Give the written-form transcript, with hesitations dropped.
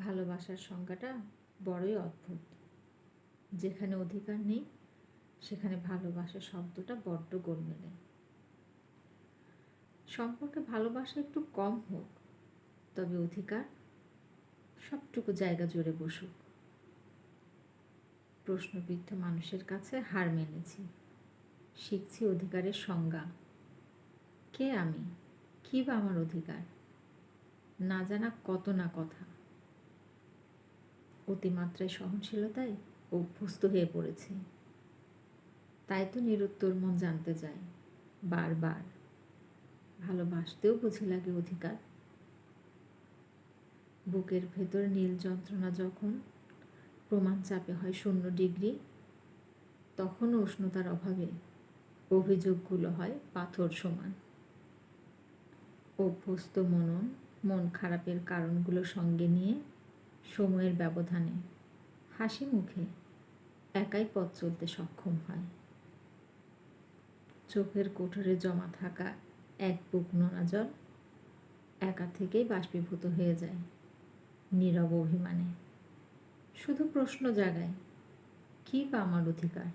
ভালোবাসার সংজ্ঞাটা বড়ই অদ্ভুত। যেখানে অধিকার নেই সেখানে ভালোবাসা শব্দটা বড্ড গোলমেলে। সম্পর্কে ভালোবাসা একটু কম হোক, তবে অধিকার সবটুকু জায়গা জুড়ে বসুক। প্রশ্নবিদ্ধ মানুষের কাছে হার মেনেছি, শিখছি অধিকারের সংজ্ঞা। কে আমি, কী বা আমার অধিকার, না জানা কত না কথা। অতিমাত্রায় সহনশীলতায় অভ্যস্ত হয়ে পড়েছি, তাই তো নিরুত্তর মন জানতে চায় বারবার। ভালোবাসতেও বুঝি লাগে অধিকার। বুকের ভেতর নীল যন্ত্রণা যখন প্রমাণ চাপে হয় 0 ডিগ্রি, তখনও উষ্ণতার অভাবে অভিযোগগুলো হয় পাথর সমান। অভ্যস্ত মন খারাপের কারণগুলো সঙ্গে নিয়ে সময়ের ব্যবধানে হাসি মুখে একাই পথ চলতে সক্ষম হয়। চোখের কোটরে জমা থাকা এক বুক নোনা জল একা থেকেই বাষ্পীভূত হয়ে যায় নীরব অভিমানে। শুধু প্রশ্ন জাগায়, কী বা আমার অধিকার।